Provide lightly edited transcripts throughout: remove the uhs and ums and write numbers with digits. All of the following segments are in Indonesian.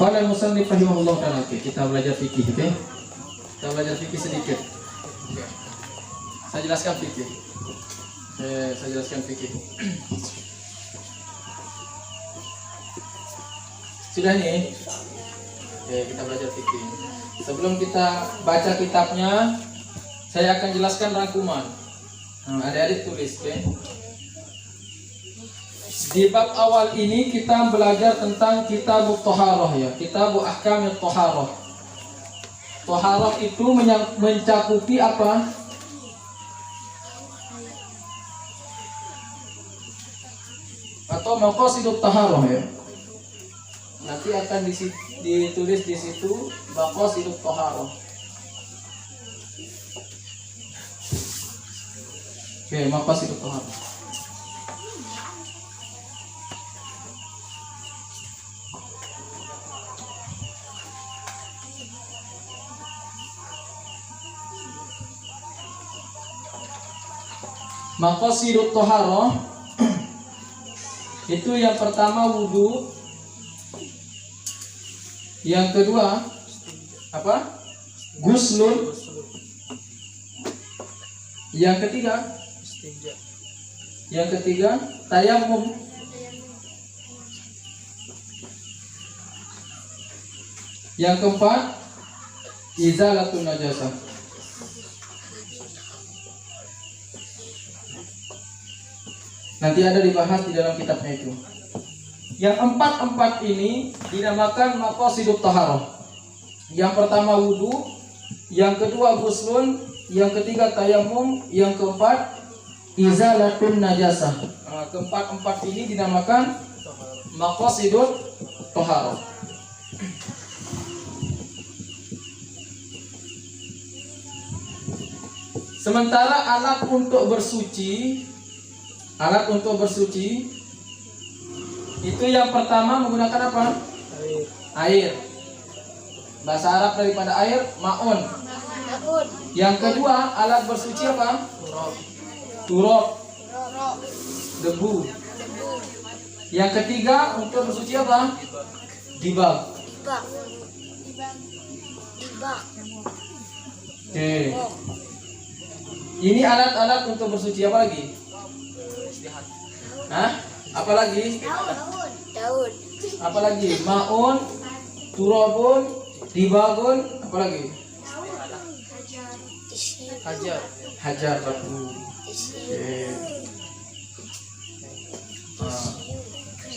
Qala al-musannif rahimahullah ta'ala. Kita belajar fikih, oke? Kita belajar fikih sedikit. Oke. Saya jelaskan fikih. Saya jelaskan fikih. Sudah nih. Oke, kita belajar fikih. Sebelum kita baca kitabnya, saya akan jelaskan rangkuman. Adik-adik tulis, oke? Di bab awal ini kita belajar tentang kitab Thaharah ya, kitab ahkamit Thaharah. Thaharah itu mencakupi apa? Atau maqasidut Thaharah ya. Nanti akan ditulis di situ maqasidut Thaharah. Oke, maqasidut Thaharah. Maqasidut Thaharah itu yang pertama wudu, yang kedua apa? Guslun, yang ketiga tayammum, yang keempat izalatun najasah. Nanti ada dibahas di dalam kitabnya itu. Yang empat ini dinamakan maqasidut Thaharah. Yang pertama wudu, yang kedua guslun, yang ketiga tayammum, yang keempat izalatun najasah. Keempat ini dinamakan maqasidut Thaharah. Sementara alat untuk bersuci itu yang pertama menggunakan apa? Air. Bahasa Arab daripada air ma'un. Yang kedua alat bersuci apa? Turab. Debu. Yang ketiga untuk bersuci apa? Dibag. Oke. Ini alat-alat untuk bersuci apa lagi? Apa lagi? Daun. Apa lagi? Ma'un, turabun, dibagun, apa lagi? Hajar batu.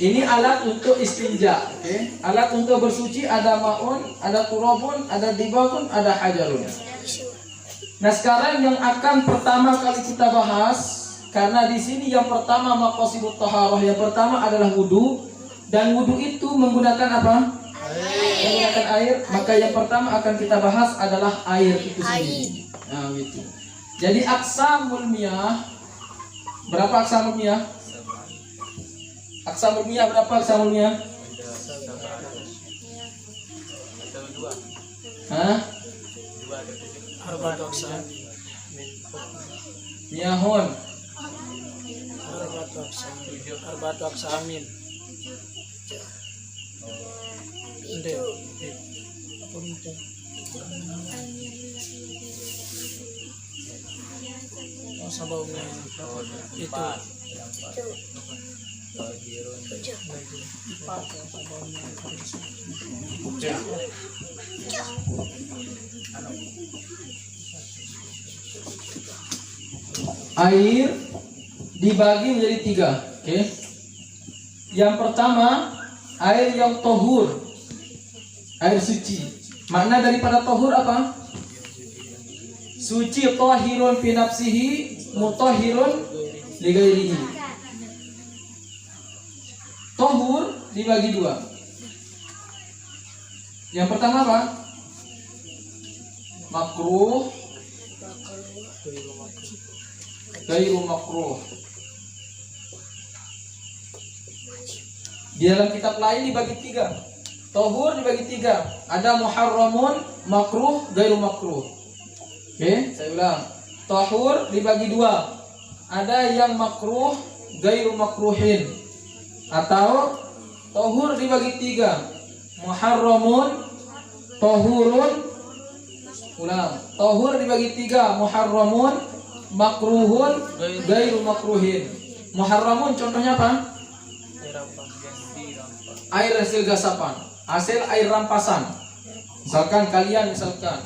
Ini alat untuk istinja, oke? Alat untuk bersuci ada ma'un, ada turabun, ada dibagun, ada hajarun. Nah, sekarang yang akan pertama kali kita bahas, karena di sini yang pertama maqasidut Thaharah, yang pertama adalah wudu, dan wudu itu menggunakan apa? Menggunakan air. Maka yang pertama akan kita bahas adalah air itu sendiri. Nah, gitu. Jadi aqsamul miyah, berapa aqsamul miyah? Aqsamul miyah berapa aqsamul miyah? Miyahun. Arba'atu aqsamin. Sabaunya itu. Air dibagi menjadi 3, oke? Yang pertama air yang tohur, air suci. Makna daripada tohur apa? Suci, tahirun fi nafsihi, mutahhirun li ghairihi. Tohur dibagi 2. Yang pertama apa? Makruh, ghairu makruh. Di dalam kitab lain dibagi 3. Tohur dibagi 3. Ada muharramun, makruh, ghairu makruh. Oke, saya ulang. Tohur dibagi 2. Ada yang makruh, ghairu makruhin. Atau tohur dibagi 3. muharramun, tohurun. Ulang. Tohur dibagi 3, muharramun, makruhun, gairu makruhin. Muharramun contohnya apa? Air hasil gasapan, hasil air rampasan. Misalkan kalian siapa?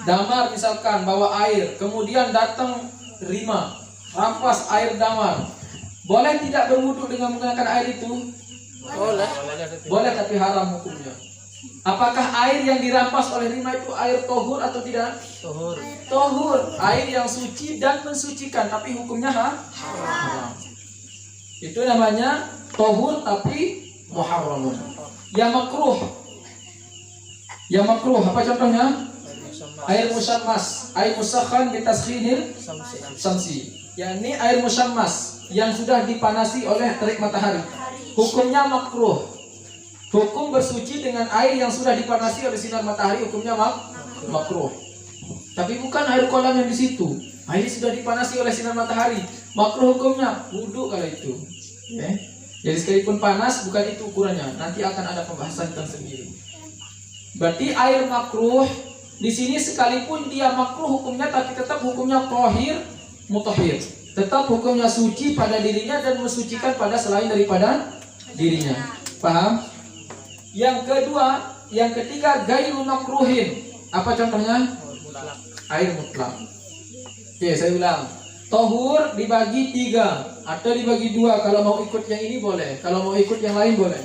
Damar misalkan bawa air, kemudian datang Rima, rampas air damar. Boleh tidak berwudu dengan menggunakan air itu? Boleh. Boleh, tapi haram hukumnya. Apakah air yang dirampas oleh Rima itu air tohur atau tidak? Tohur. Tohur, air yang suci dan mensucikan, tapi hukumnya haram. Itu namanya tohur tapi muharramun. Yang makruh apa contohnya? Air musammas, air musakhan bitaskhinil samsi. Yakni air musammas yang sudah dipanasi oleh terik matahari. Hukumnya makruh. Hukum bersuci dengan air yang sudah dipanasi oleh sinar matahari hukumnya makruh. Tapi bukan air kolam yang di situ. Air sudah dipanasi oleh sinar matahari. Makruh hukumnya wudu kalau itu. Okay. Jadi sekalipun panas bukan itu ukurannya. Nanti akan ada pembahasan tersendiri. Berarti air makruh di sini sekalipun dia makruh hukumnya, tapi tetap hukumnya tohir, mutahhir. Tetap hukumnya suci pada dirinya dan mensucikan pada selain daripada dirinya. Paham? Yang kedua, yang ketiga gairu makruhin. Apa contohnya? Air mutlak. Oke, saya ulang. Tohur dibagi 3 atau dibagi 2. Kalau mau ikut yang ini boleh, kalau mau ikut yang lain boleh.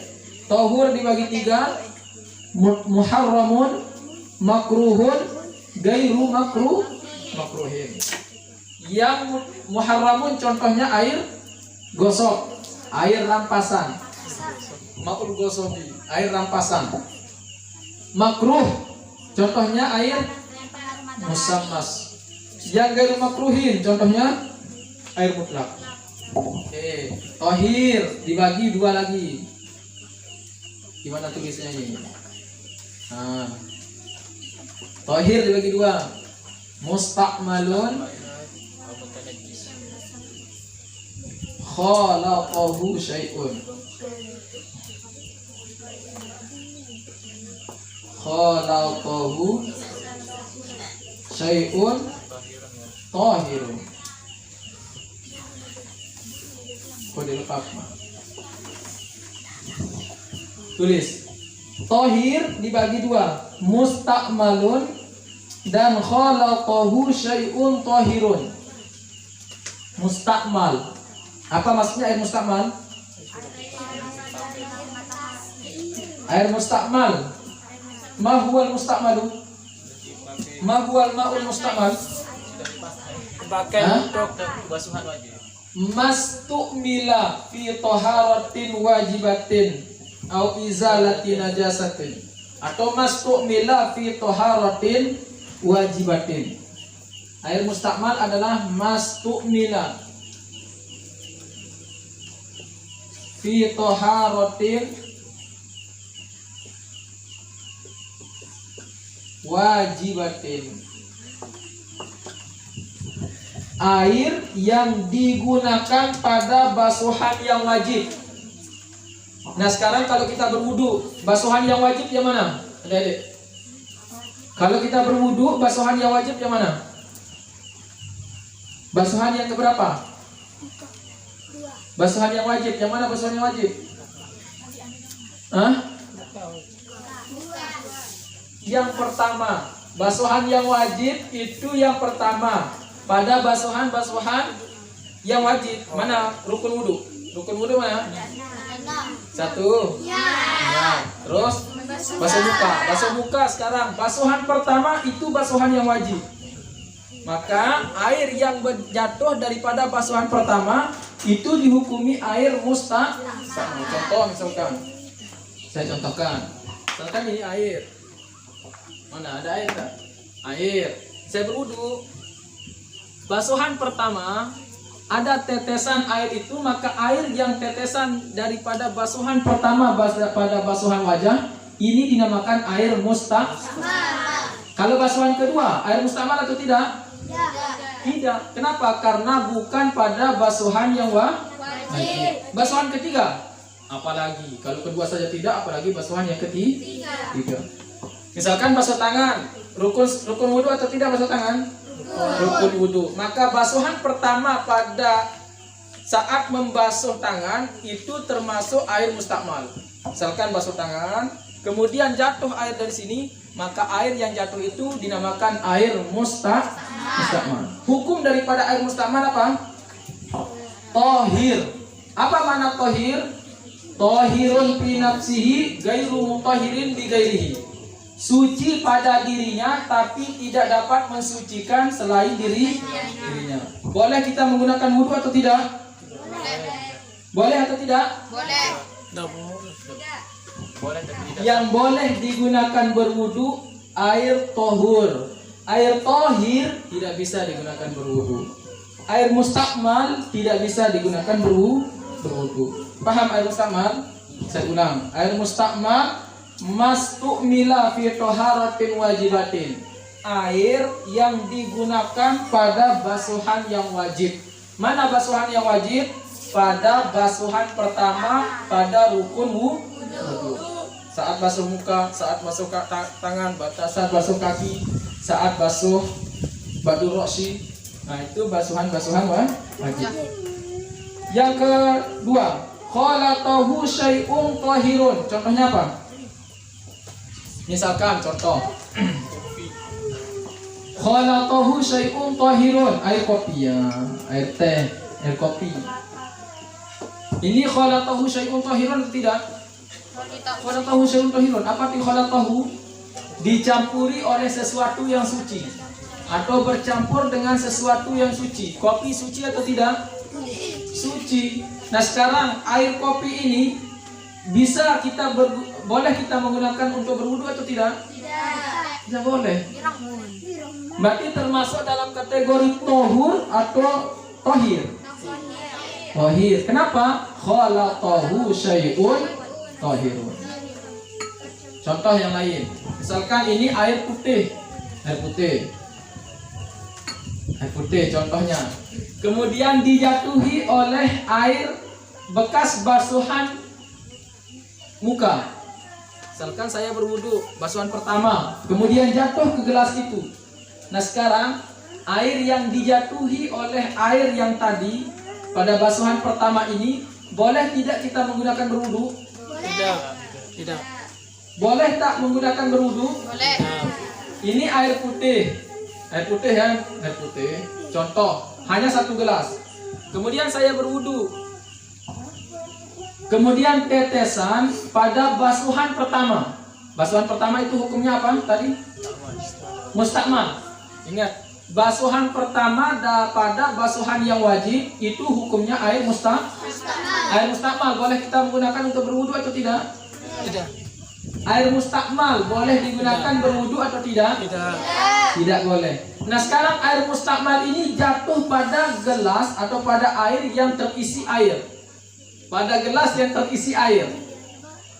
Tohur dibagi 3, muharramun, makruhun, gairu makruhin. Yang muharramun contohnya air gosok, air rampasan. Makruh gosobi, air rampasan. Makruh contohnya air musammas. Yang gairu makruhin contohnya air mutlak. Oke, tohir dibagi 2 lagi. Gimana tulisnya ini? Nah, tohir dibagi 2. Mustakmalun, khalaqahu syai'un. Khalaqahu syai'un tahirun. Kode lengkap. Tulis. Tahir dibagi 2, mustakmalun dan khalaqahu syai'un tahirun. Mustakmal. Apa maksudnya air mustakmal? Air mustakmal. Ma huwal mustakmalu? Ma huwal ma'ul mustakmal? Dipakai untuk basuhan wajib. Mastukmila fi taharatin wajibatin au izalati najasatin, atau mastukmila fi taharatin wajibatin. Air mustakmal adalah mastukmila fi taharatin wajibatin. Air yang digunakan pada basuhan yang wajib. Nah sekarang kalau kita berwudu, basuhan yang wajib yang mana? Adik-adik. Kalau kita berwudu, basuhan yang wajib yang mana? Basuhan yang keberapa? Basuhan yang wajib, yang mana basuhan yang wajib? Hah? Yang pertama, basuhan yang wajib itu yang pertama. Pada basuhan-basuhan yang wajib, mana rukun wudu? Rukun wudu mana? 1. Nah, terus basuh muka. Basuh muka sekarang. Basuhan pertama itu basuhan yang wajib. Maka air yang jatuh daripada basuhan pertama itu dihukumi air mustahil. Contoh misalkan, saya contohkan. Misalkan ini air. Mana ada air tak? Air. Saya berwudu. Basuhan pertama ada tetesan air itu, maka air yang tetesan daripada basuhan pertama pada basuhan wajah ini dinamakan air mustakmal. Kalau basuhan kedua air mustakmal atau tidak? Tidak. Kenapa? Karena bukan pada basuhan yang wajib. Basuhan ketiga Apalagi kalau kedua saja tidak, apalagi basuhan yang ketiga. Misalkan basuh tangan, rukun wudu atau tidak basuh tangan? Rukun wudu. Maka basuhan pertama pada saat membasuh tangan itu termasuk air mustakmal. Misalkan basuh tangan, kemudian jatuh air dari sini, maka air yang jatuh itu dinamakan air mustakmal. Hukum daripada air mustakmal apa? Tohir. Apa makna tohir? Tohirun fi nafsihi gairu mutahirin bi gairihi. Suci pada dirinya tapi tidak dapat mensucikan selain dirinya. Boleh kita menggunakan wudu atau tidak? Boleh atau tidak? Boleh. Boleh tapi tidak. Yang boleh digunakan berwudu air tohur. Air tohir tidak bisa digunakan berwudu. Air mustakmal tidak bisa digunakan berwudu. Paham air mustakmal? Saya ulang. Air mustakmal mastu'mila fi taharatin wajibatin. Air yang digunakan pada basuhan yang wajib. Mana basuhan yang wajib? Pada basuhan pertama pada rukun wudu. Saat basuh muka, saat basuh tangan, saat basuh kaki, saat basuh badu roksi. Nah, itu basuhan-basuhan wajib. Yang kedua, khalatahu syai'un tahirun. Contohnya apa? Misalkan contoh. Khalatahu syai'un tahirun. Air kopi ya, air teh, air kopi. Ini khalatahu syai'un tahirun atau tidak? Khalatahu syai'un tahirun. Apa arti khalatahu? Dicampuri oleh sesuatu yang suci atau bercampur dengan sesuatu yang suci. Kopi suci atau tidak? Suci. Nah, sekarang air kopi ini bisa boleh kita menggunakan untuk berwudu atau tidak? Tidak boleh. Berarti termasuk dalam kategori tohur atau tohir. Tohir. Kenapa? Khalatahu syai'un tahirun. Contoh yang lain. Misalkan ini air putih. Air putih contohnya. Kemudian dijatuhi oleh air bekas basuhan muka. Misalkan saya berwudu, basuhan pertama, kemudian jatuh ke gelas itu. Nah, sekarang air yang dijatuhi oleh air yang tadi pada basuhan pertama ini, boleh tidak kita menggunakan berwudu? Tidak. Boleh tak menggunakan berwudu? Boleh. Ini air putih. Air putih ya, air putih. Contoh, hanya satu gelas. Kemudian saya berwudu. Kemudian tetesan pada basuhan pertama. Basuhan pertama itu hukumnya apa tadi? Mustakmal. Ingat, basuhan pertama pada basuhan yang wajib itu hukumnya air Air mustakmal boleh kita menggunakan untuk berwudu atau tidak? Tidak. Air mustakmal boleh digunakan berwudu atau tidak? Tidak boleh. Nah, sekarang air mustakmal ini jatuh pada gelas atau pada air yang terisi air. Pada gelas yang terisi air.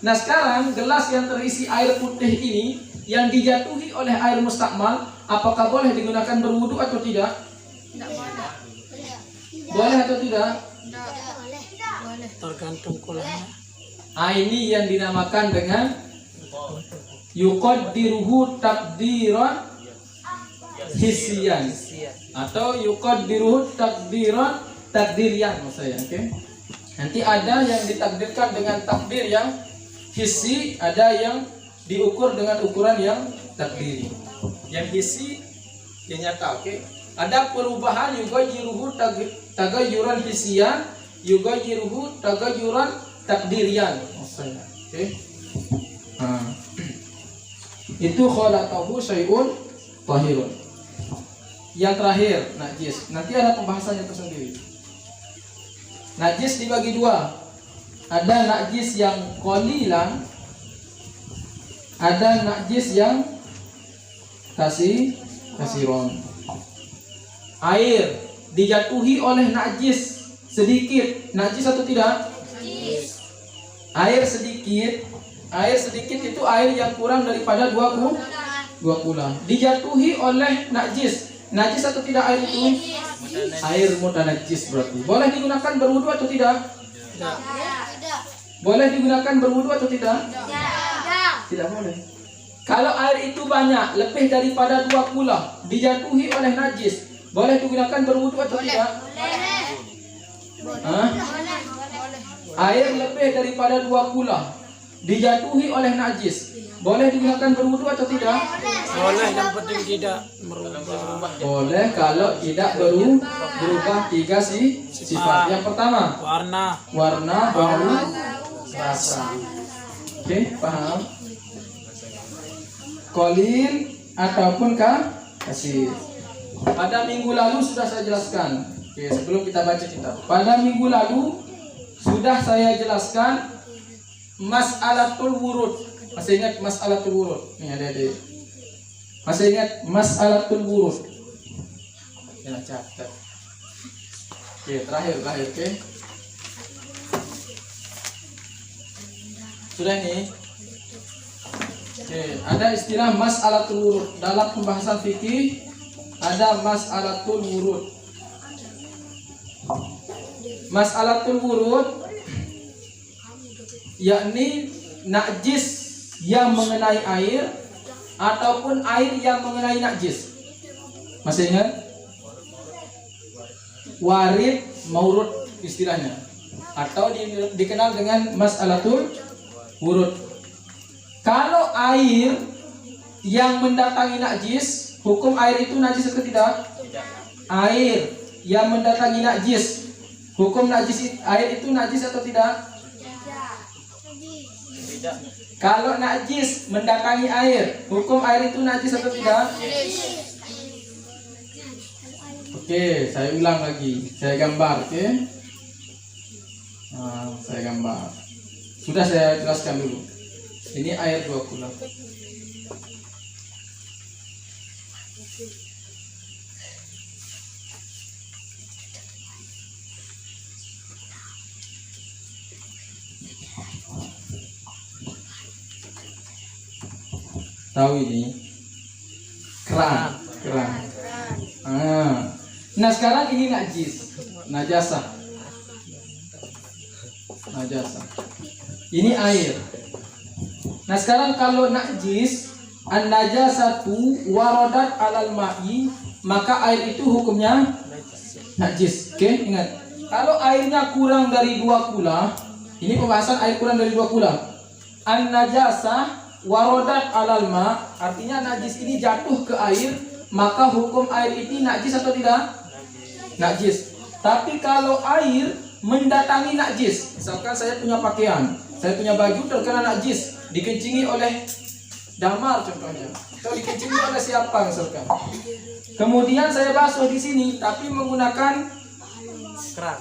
Nah, sekarang gelas yang terisi air putih ini yang dijatuhi oleh air mustakmal, apakah boleh digunakan berwudu atau tidak? Boleh atau tidak? Tergantung kulanya. Ah, ini yang dinamakan dengan yuqaddiruhu takdiran hisian atau yuqaddiruhu takdirian maksudnya, oke? Nanti ada yang ditakdirkan dengan takdir yang hissi, ada yang diukur dengan ukuran yang takdiri. Yang hissi yang nyata, oke? Ada perubahan yuqaddiruhu tagayyuran hisian, yuqaddiruhu tagayyuran takdirian maksudnya, oke? Itu khalatahu syai'un tahirun. Yang terakhir, najis. Nanti ada pembahasannya tersendiri. Najis dibagi dua. Ada najis yang qalilan, ada najis yang kasiron. Air dijatuhi oleh najis sedikit, najis atau tidak? Najis. Air sedikit itu air yang kurang daripada 2 kula. Dijatuhi oleh najis atau tidak air itu? Air mutanajis berarti. Boleh digunakan berwudu atau tidak? Tidak. Boleh digunakan berwudu atau tidak? Tidak boleh. Kalau air itu banyak, lebih daripada 2 kula, dijatuhi oleh najis, boleh digunakan berwudu atau tidak? Hah? Air lebih daripada 2 kula, dijatuhi oleh najis, boleh digunakan berwudu atau tidak? Boleh, yang penting tidak merubah Boleh kalau tidak berubah 3 sifat. Yang pertama, warna, bau, rasa. Oke, paham? Kolil ataupun kasir. Pada minggu lalu sudah saya jelaskan. Oke, sebelum kita baca kitab. Pada minggu lalu sudah saya jelaskan mas'alatul wurud. Masih ingat mas'alatul wurud? Nih adik-adik. Masih ingat mas'alatul wurud? Ya, catat. Oke, terakhir, oke. Sudah nih. Oke, ada istilah mas'alatul wurud. Dalam pembahasan fikih ada mas'alatul wurud. Mas'alatul wurud yakni najis yang mengenai air ataupun air yang mengenai najis. Masih ingat? Warid maurud istilahnya, atau dikenal dengan mas'alatul wurud. Kalau air yang mendatangi najis, hukum air itu najis atau tidak? Air yang mendatangi najis, hukum najis air itu najis atau tidak? Kalau najis mendatangi air, hukum air itu najis atau tidak? Oke, saya ulang lagi. Saya gambar, oke? Nah, saya gambar. Sudah saya jelaskan dulu. Ini air 2 kula. Tahu ini? Keran. Nah sekarang ini najasah. Ini air. Nah sekarang kalau najis, an-najasatu waradat alal ma'i, maka air itu hukumnya najis. Oke, ingat. Kalau airnya kurang dari 2 kula, ini pembahasan air kurang dari 2 kula. An-najasah waradat alal ma', artinya najis ini jatuh ke air, maka hukum air ini najis atau tidak? Najis. Tapi kalau air mendatangi najis, misalkan saya punya pakaian, saya punya baju terkena najis, dikencingi oleh damar contohnya, atau dikencingi oleh siapa misalkan. Kemudian saya basuh di sini, tapi menggunakan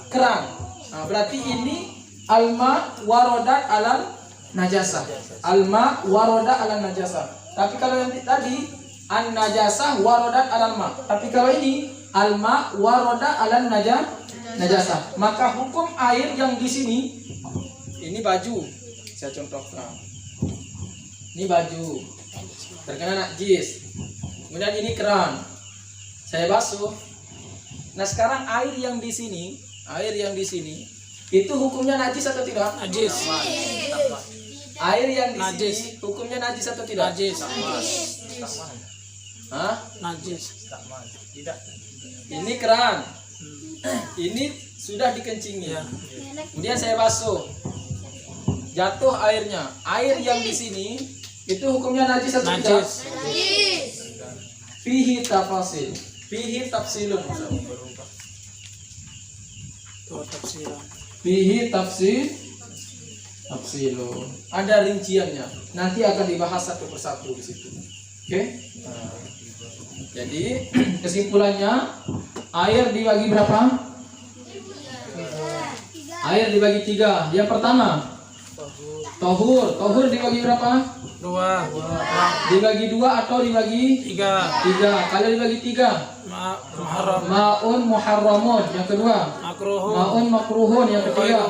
keran. Nah, berarti ini alma warodat alal najasah. Alma warodat alal najasah. Tapi kalau yang tadi an najasah warodat alal ma. Tapi kalau ini alma warodat alal najasah. Maka hukum air yang di sini, ini baju, saya contohkan. Ini baju terkena najis. Kemudian ini keran, saya basuh. Nah sekarang air yang di sini itu hukumnya najis atau tidak? Najis. Air yang di sini hukumnya najis atau tidak? Najis. Hah? Najis. Tidak. Ini keran. Ini sudah dikencingi. Kemudian saya basuh. Jatuh airnya. Air yang di sini itu hukumnya najis atau tidak? Fihi tafasil. Fihi tafsilun. Fihi tafsilun. Ada rinciannya. Nanti akan dibahas satu persatu di situ. Oke? Nah, jadi kesimpulannya, air dibagi berapa? Air dibagi 3. Yang pertama, tohur. Tohur dibagi berapa? 2. Dibagi 2 atau dibagi 3? Kalau dibagi 3, ma'un muharramun. Yang kedua, ma'un makruhun. Yang ketiga,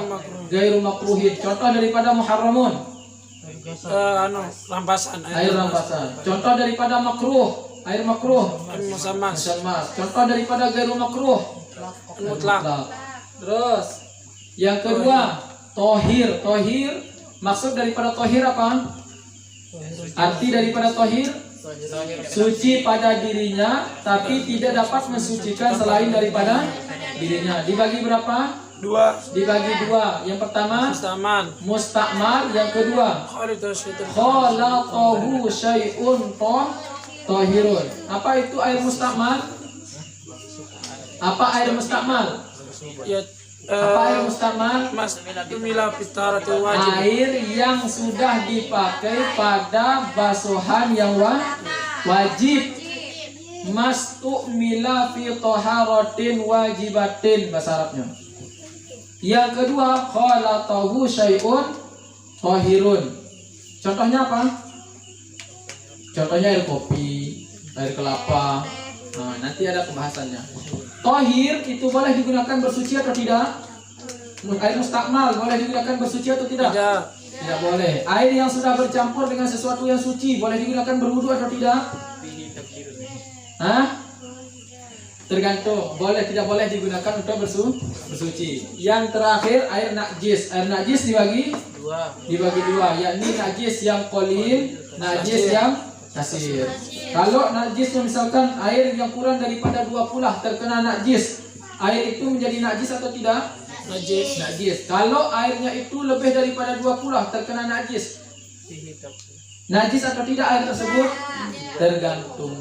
gairu makruhin. Contoh daripada muharramun, Rampasan. air rampasan. Contoh daripada makruh, air makruh, Musammas. Contoh daripada gairu makruh, Mutlak. Terus yang kedua, tohir. Tohir, maksud daripada tohir apa? Arti daripada tohir, suci pada dirinya, tapi tidak dapat mensucikan selain daripada dirinya. Dibagi berapa? 2. Dibagi 2. Yang pertama Mustaman. mustakmal, yang kedua khalaqahu syai'un tahirun. Apa itu air mustakmal? Apa air mustakmal? Ya, Apa air mustakmal? Mas tumila fitaratul wajib. Air yang sudah dipakai pada basuhan yang wajib. Mastumila fi taharatin wajibatin, bahasa Arabnya. Yang kedua khalaqahu syai'un tahirun. Contohnya apa? Contohnya air kopi, air kelapa. Nah, nanti ada pembahasannya. Tahir itu boleh digunakan bersuci atau tidak? Air mustakmal boleh digunakan bersuci atau tidak? Tidak. Tidak boleh. Air yang sudah bercampur dengan sesuatu yang suci boleh digunakan berwudu atau tidak? Hah? Tergantung. Boleh, tidak boleh digunakan untuk bersuci. Yang terakhir air najis. Air najis dibagi 2, yakni najis yang qalil, najis yang kasir. Kalau najisnya misalkan air yang kurang daripada 20 terkena najis, air itu menjadi najis atau tidak? Najis. Kalau airnya itu lebih daripada 20 terkena najis, najis atau tidak air tersebut? Tergantung.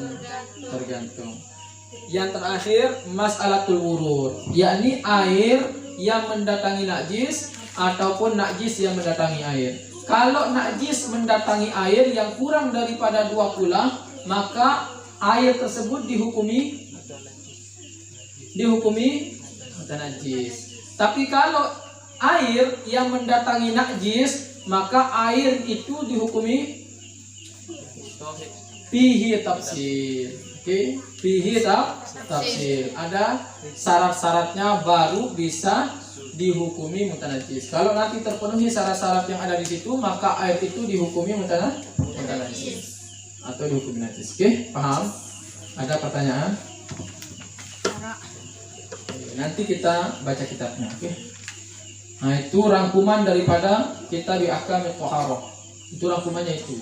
Yang terakhir mas'alatul wurud, yakni air yang mendatangi najis ataupun najis yang mendatangi air. Kalau najis mendatangi air yang kurang daripada 20, maka air tersebut dihukumi najis. Tapi kalau air yang mendatangi najis, maka air itu dihukumi fihi tafsir. Oke, fihi tafsir. Ada syarat-syaratnya baru bisa dihukumi mutanajis. Kalau nanti terpenuhi syarat-syarat yang ada di situ, maka air itu dihukumi mutanajis atau dihukumi najis. Oke, paham? Ada pertanyaan? Nanti kita baca kitabnya. Oke. Nah, itu rangkuman daripada kitab Ahkamut Thaharah. Itu rangkumannya itu.